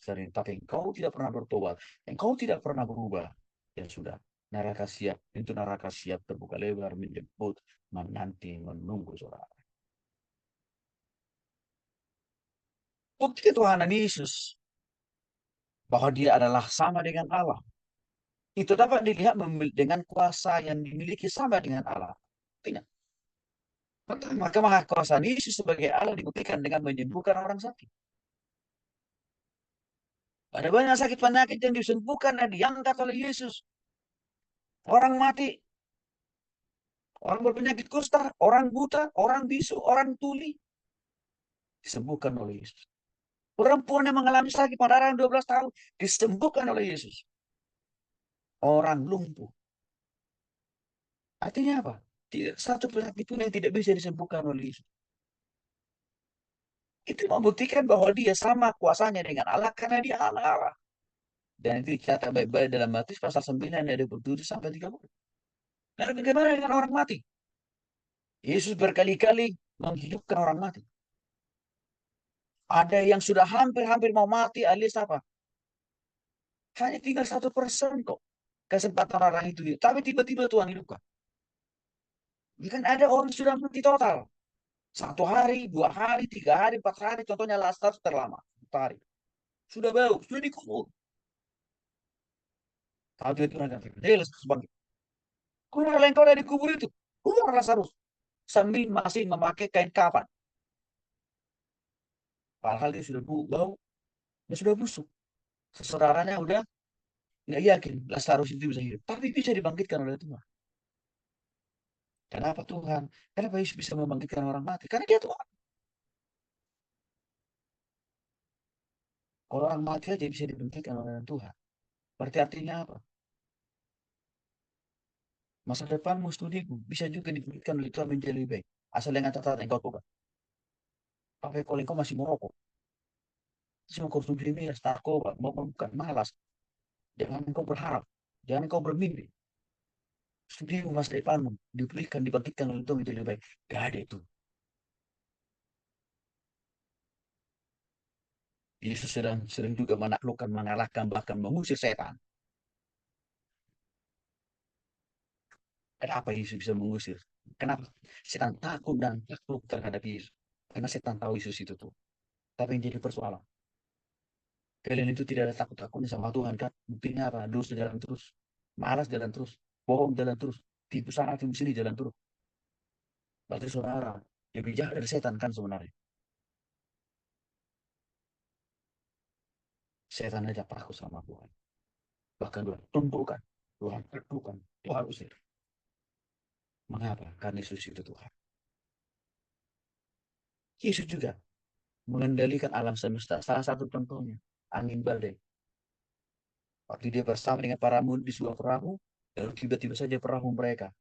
sebesar ini, tapi engkau tidak pernah bertobat, engkau tidak pernah berubah, ya sudah, neraka siap, pintu neraka siap terbuka lebar menjemput, menanti, menunggu saudara. Bukti ketuhanan Yesus bahwa dia adalah sama dengan Allah. Itu dapat dilihat dengan kuasa yang dimiliki sama dengan Allah. Artinya, pertama, kemahakuasaan Yesus sebagai Allah dibuktikan dengan menyembuhkan orang sakit. Ada banyak sakit penyakit yang disembuhkan dan diangkat oleh Yesus. Orang mati, orang berpenyakit kusta, orang buta, orang bisu, orang tuli, disembuhkan oleh Yesus. Perempuan yang mengalami sakit pendarahan 12 tahun, disembuhkan oleh Yesus. Orang lumpuh. Artinya apa? Tidak satu penyakit pun yang tidak bisa disembuhkan oleh Yesus. Itu membuktikan bahwa dia sama kuasanya dengan Allah karena dia Allah. Dan itu dicatat baik-baik dalam Matius pasal 9 ayat 27 sampai 30. Lalu bagaimana dengan orang mati? Yesus berkali-kali menghidupkan orang mati. Ada yang sudah hampir-hampir mau mati alias apa? Hanya tinggal 1% kok kesempatan orang itu. Tapi tiba-tiba Tuhan hidupkan. Kan ada orang sudah mati total. 1 hari, 2 hari, 3 hari, 4 hari. Contohnya Lazarus terlama. 4 hari. Sudah bau, sudah dikubur. Tapi Tuhan kata, hei Lazarus bangkit. Keluar engkau dari kubur itu. Keluar Lazarus. Sambil masih memakai kain kafan. Padahal dia sudah bau, dia sudah busuk. Saudaranya udah nggak yakin Lazarus itu bisa hidup. Tapi bisa dibangkitkan oleh Tuhan. Kenapa Tuhan? Kenapa Yesus bisa membangkitkan orang mati? Karena dia Tuhan. Kalau orang mati aja bisa dibangkitkan oleh Tuhan. Berarti artinya apa? Masa depanmu, studimu, bisa juga dibangkitkan oleh Tuhan menjadi lebih baik. Asal dengan catatan engkau tobat. Tapi kalau engkau masih merokok, masih mau konsumsi miras, narkoba, mau bukan malas. Jangan engkau berharap. Jangan engkau bermimpi. Studimu, masa depanmu, diberikan, dibangkitkan oleh Tuhan menjadi lebih baik. Gak ada itu. Yesus sedang juga menaklukkan, mengalahkan, bahkan mengusir setan. Kenapa Yesus bisa mengusir? Kenapa setan takut dan takluk terhadap Yesus? Karena setan tahu Yesus itu tuh. Tapi yang jadi persoalan, kalian itu tidak ada takut-takutnya sama Tuhan kan? Buktinya apa? Dosa jalan terus, malas jalan terus, bohong jalan terus, tipu sana tipu sini jalan terus. Berarti saudara lebih jahat dari setan kan sebenarnya. Setan aja takut sama Tuhan. Bahkan Tuhan tumpukan, Tuhan teguhkan, Tuhan usir. Mengapa? Karena Yesus itu Tuhan. Yesus juga mengendalikan alam semesta. Salah satu contohnya, angin badai. Waktu dia bersama dengan para murid di sebuah perahu, lalu tiba-tiba saja perahu mereka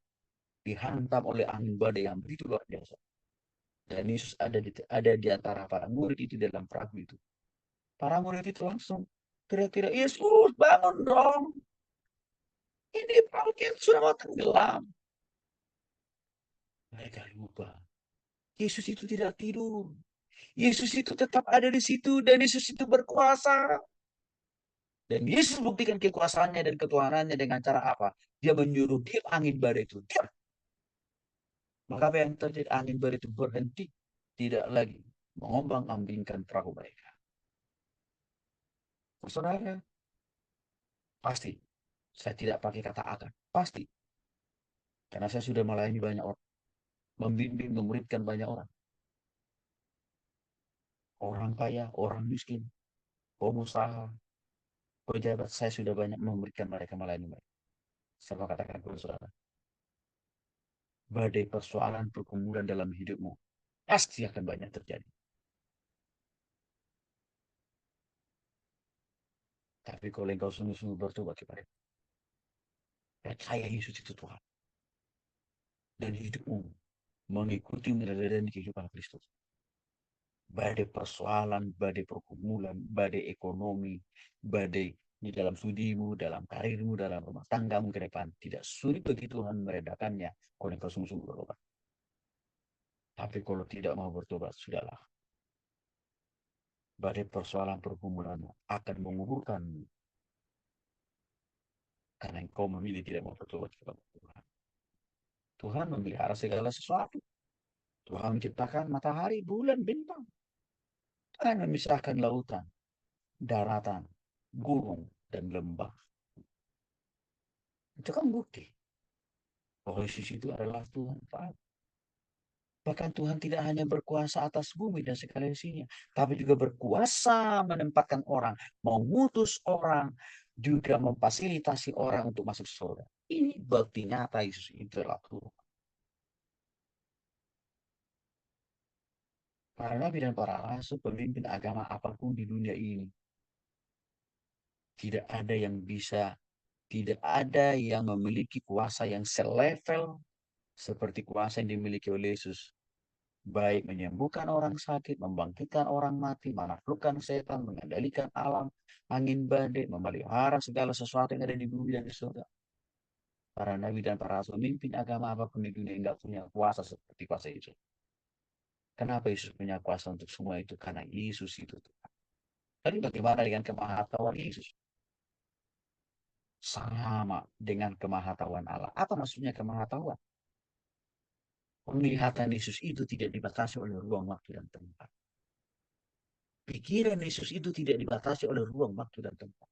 dihantam oleh angin badai yang begitu luar biasa. Dan Yesus ada di antara para murid itu dalam perahu itu. Para murid itu langsung teriak-teriak, Yesus bangun dong. Ini perahu kita sudah mau tenggelam. Mereka lupa. Yesus itu tidak tidur. Yesus itu tetap ada di situ dan Yesus itu berkuasa. Dan Yesus buktikan kekuasaannya dan ketuhanannya dengan cara apa? Dia menyuruh diam angin badai itu. Diam. Maka apa yang terjadi? Angin badai itu berhenti. Tidak lagi mengombang-ambingkan perahu mereka. Saudara, pasti. Saya tidak pakai kata akan. Pasti. Karena saya sudah melayani banyak orang. Membimbing, memuridkan banyak orang. Orang kaya, orang miskin, pengusaha, pejabat. Saya sudah banyak memberikan mereka melayani mereka. Saya katakan kepada saudara. Badai persoalan pergumulan dalam hidupmu. Pasti akan banyak terjadi. Tapi kalau engkau sungguh-sungguh bertobat kepada percaya Yesus itu Tuhan. Dan hidupmu mengikuti meneladani kehidupan Kristus. Badai persoalan, badai pergumulan, badai ekonomi, badai di dalam studimu, dalam karirmu, dalam rumah tanggamu ke depan. Tidak sulit bagi Tuhan meredakannya kalau engkau sungguh-sungguh bertobat. Tapi kalau tidak mau bertobat, sudahlah. badai persoalan pergumulan akan menguburkanmu karena engkau memilih tidak mau bertobat kepada Tuhan. Tuhan memelihara segala sesuatu. Tuhan menciptakan matahari, bulan, bintang. Tuhan memisahkan lautan, daratan, gunung, dan lembah. Itu kan bukti bahwa Yesus itu adalah Tuhan. Bahkan Tuhan tidak hanya berkuasa atas bumi dan segala isinya, tapi juga berkuasa menempatkan orang, mengutus orang, juga memfasilitasi orang untuk masuk surga. Ini bukti nyata Yesus itu adalah Tuhan. Para nabi dan para rasul, pemimpin agama apapun di dunia ini, tidak ada yang bisa, tidak ada yang memiliki kuasa yang selevel seperti kuasa yang dimiliki oleh Yesus. Baik menyembuhkan orang sakit, membangkitkan orang mati, menaklukkan setan, mengendalikan alam, angin badai, memelihara segala sesuatu yang ada di bumi dan di surga. Para nabi dan para rasul, pemimpin agama apapun di dunia enggak punya kuasa seperti kuasa Yesus. Kenapa Yesus punya kuasa untuk semua itu? Karena Yesus itu Tuhan. Tapi bagaimana dengan kemahatauan Yesus? Sama dengan kemahatauan Allah. Apa maksudnya kemahatauan? Penglihatan Yesus itu tidak dibatasi oleh ruang, waktu, dan tempat. Pikiran Yesus itu tidak dibatasi oleh ruang, waktu, dan tempat.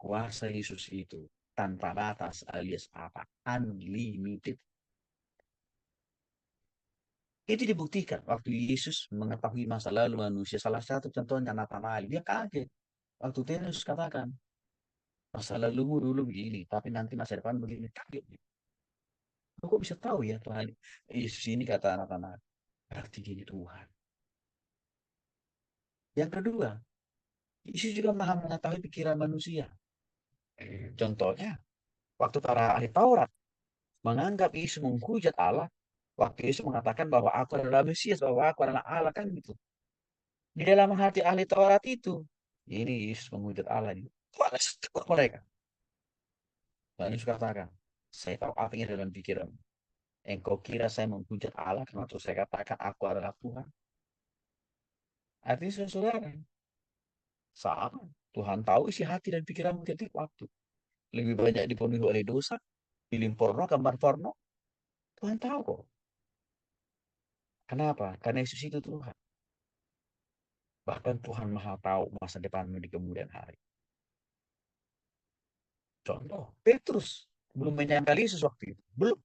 Kuasa Yesus itu tanpa batas alias apa? Unlimited. Itu dibuktikan waktu Yesus mengetahui masa lalu manusia. Salah satu contohnya Nathanael. Dia kaget. Waktu Yesus katakan, masa lalumu dulu begini, tapi nanti masa depan begini. Kaget. Kok bisa tahu ya Tuhan? Yesus ini kata Nathanael. Berarti dia Tuhan. Yang kedua, Yesus juga maha mengetahui pikiran manusia. Contohnya, waktu para ahli Taurat menganggap Yesus menghujat Allah, waktu Yesus mengatakan bahwa aku adalah Mesias, bahwa aku adalah Allah, kan gitu. Di dalam hati ahli Taurat itu, ini Yesus menghujat Allah. Kok mereka? Dan Yesus katakan, saya tahu apa yang ada dalam pikiran. Engkau kira saya menghujat Allah karena terus saya katakan aku adalah Tuhan. Artinya saudara, sama. Tuhan tahu isi hati dan pikiranmu tiap waktu. Lebih banyak dipenuhi oleh dosa, film porno, gambar porno. Tuhan tahu kok. Kenapa? Karena Yesus itu Tuhan. Bahkan Tuhan maha tahu masa depanmu di kemudian hari. Contoh, Petrus belum menyangkal Yesus waktu itu. Belum.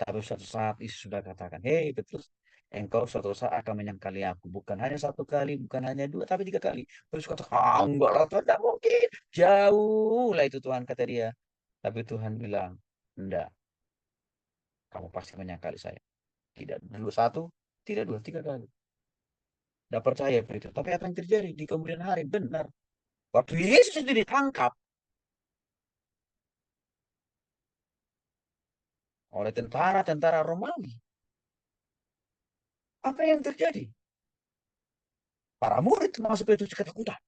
Tapi suatu saat Yesus sudah katakan, hei Petrus, engkau suatu saat akan menyangkali aku. Bukan hanya satu kali, bukan hanya dua, tapi tiga kali. Terus kata, enggak lah, Tuhan, tidak mungkin. Jauh lah itu Tuhan, kata dia. Tapi Tuhan bilang, enggak, kamu pasti menyangkali saya. Tidak dulu satu, tidak dua, tiga kali. Tidak percaya Petrus. Tapi apa yang terjadi di kemudian hari? Benar. Waktu Yesus itu ditangkap oleh tentara-tentara Romawi, apa yang terjadi? Para murid termasuk Petrus ketakutan.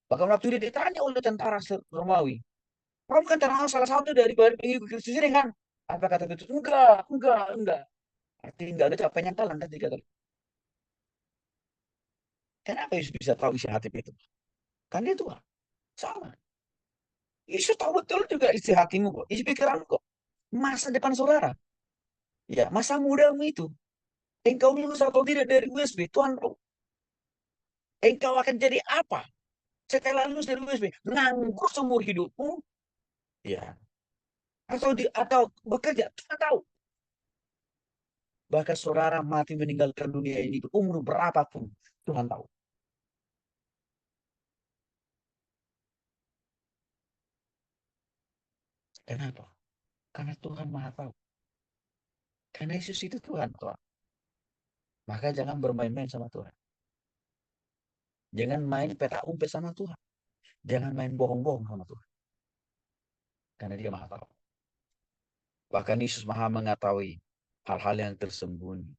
Bahkan waktu dia ditanya oleh tentara Romawi, kamu kan terkenal salah satu dari pengikut Kristus ini kan? Apa kata Petrus? Enggak, enggak, enggak. Artinya enggak ada capaian yang kalah kan tiga kali. Kenapa Yesus bisa tahu isi hati Petrus? Kan dia Tuhan. Sama. Yesus tahu betul juga isi hatimu kok, isi pikiranmu kok. Masa depan saudara. Ya, masa mudamu itu. Engkau lulus atau tidak dari USB, Tuhan tahu. Engkau akan jadi apa setelah lulus dari USB? Nganggur seumur hidupmu, ya. Atau bekerja, Tuhan tahu. Bahkan saudara mati meninggalkan dunia ini umur berapapun, Tuhan tahu. Kenapa? Karena Tuhan Maha tahu. Karena Yesus itu Tuhan, Tuhan. Maka jangan bermain-main sama Tuhan. Jangan main peta umpet sama Tuhan. Jangan main bohong-bohong sama Tuhan. Karena dia Maha tahu. Bahkan Yesus Maha mengetahui hal-hal yang tersembunyi.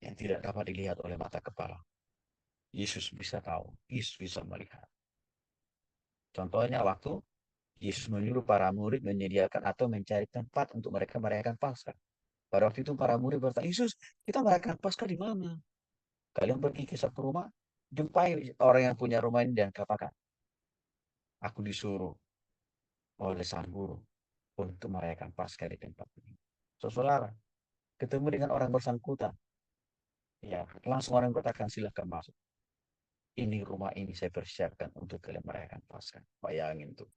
Yang tidak dapat dilihat oleh mata kepala. Yesus bisa tahu. Yesus bisa melihat. Contohnya waktu Yesus menyuruh para murid menyediakan atau mencari tempat untuk mereka merayakan Paskah. Pada waktu itu para murid bertanya, Yesus, kita merayakan Paskah di mana? Kalian pergi ke satu rumah, jumpai orang yang punya rumah ini dan katakan, aku disuruh oleh sang guru untuk merayakan Paskah di tempat ini. So, saudara, ketemu dengan orang bersangkutan, ya langsung orang katakan silahkan masuk. Ini rumah ini saya persiapkan untuk kalian merayakan Paskah. Bayangin tuh.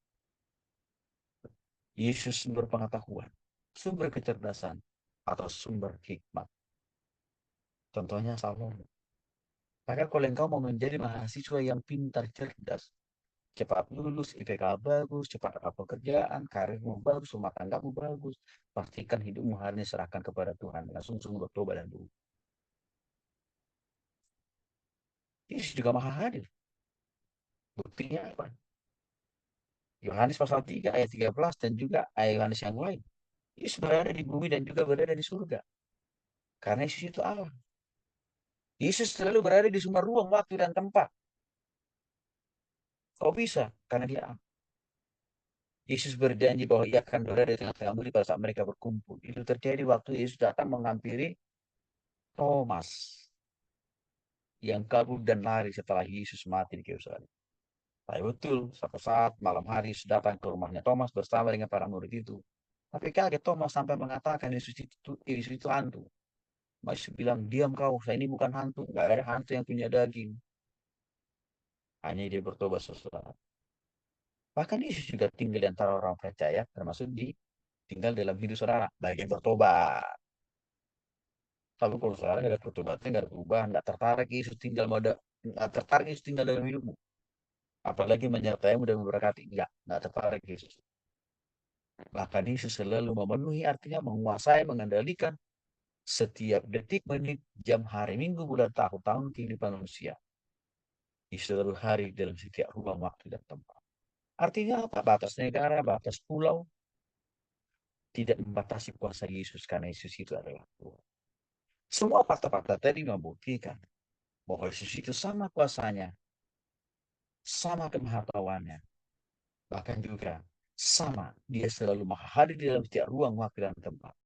Yesus sumber pengetahuan, sumber kecerdasan, atau sumber hikmat. Contohnya Salomo. Maka kalau engkau mau menjadi mahasiswa yang pintar, cerdas, cepat lulus, IPK bagus, cepat dapat pekerjaan, karirmu bagus, rumah tanggamu bagus, pastikan hidupmu hari ini serahkan kepada Tuhan. Langsung sungguh bertobat dan berubah. Yesus juga maha hadir. Buktinya apa? Yohanes pasal 3 ayat 13 dan juga ayat Yohanes yang lain. Yesus berada di bumi dan juga berada di surga. Karena Yesus itu Allah. Yesus selalu berada di semua ruang, waktu, dan tempat. Kok bisa? Karena dia Allah. Yesus berjanji bahwa ia akan berada di tengah-tengah murid pada saat mereka berkumpul. Itu terjadi waktu Yesus datang menghampiri Thomas yang kabur dan lari setelah Yesus mati di kayu salib. Tapi betul, suatu saat malam hari Yesus datang ke rumahnya Thomas bersama dengan para murid itu. Tapi kaget Thomas sampai mengatakan Yesus itu hantu. Yesus bilang, diam kau, saya ini bukan hantu. Gak ada hantu yang punya daging. Hanya dia bertobat sesuatu. Bahkan Yesus juga tinggal di antara orang percaya, termasuk tinggal dalam hidup saudara, bagian bertobat. Tapi kalau saudara nggak ada pertobatnya, nggak ada perubahan, nggak tertarik Yesus tinggal nggak tertarik Yesus tinggal dalam hidupmu. Apalagi menyertaimu dan memberkati, nggak tertarik Yesus. Maka Yesus selalu memenuhi, artinya menguasai, mengendalikan setiap detik, menit, jam, hari, minggu, bulan, tahun kehidupan manusia. Di seluruh hari dalam setiap ruang, waktu, dan tempat. Artinya apa? Batas negara, batas pulau, tidak membatasi kuasa Yesus karena Yesus itu adalah Tuhan. Semua fakta-fakta tadi membuktikan bahwa Yesus itu sama kuasanya, sama kemahatauannya, bahkan juga sama dia selalu maha hadir di dalam setiap ruang, waktu, dan tempat.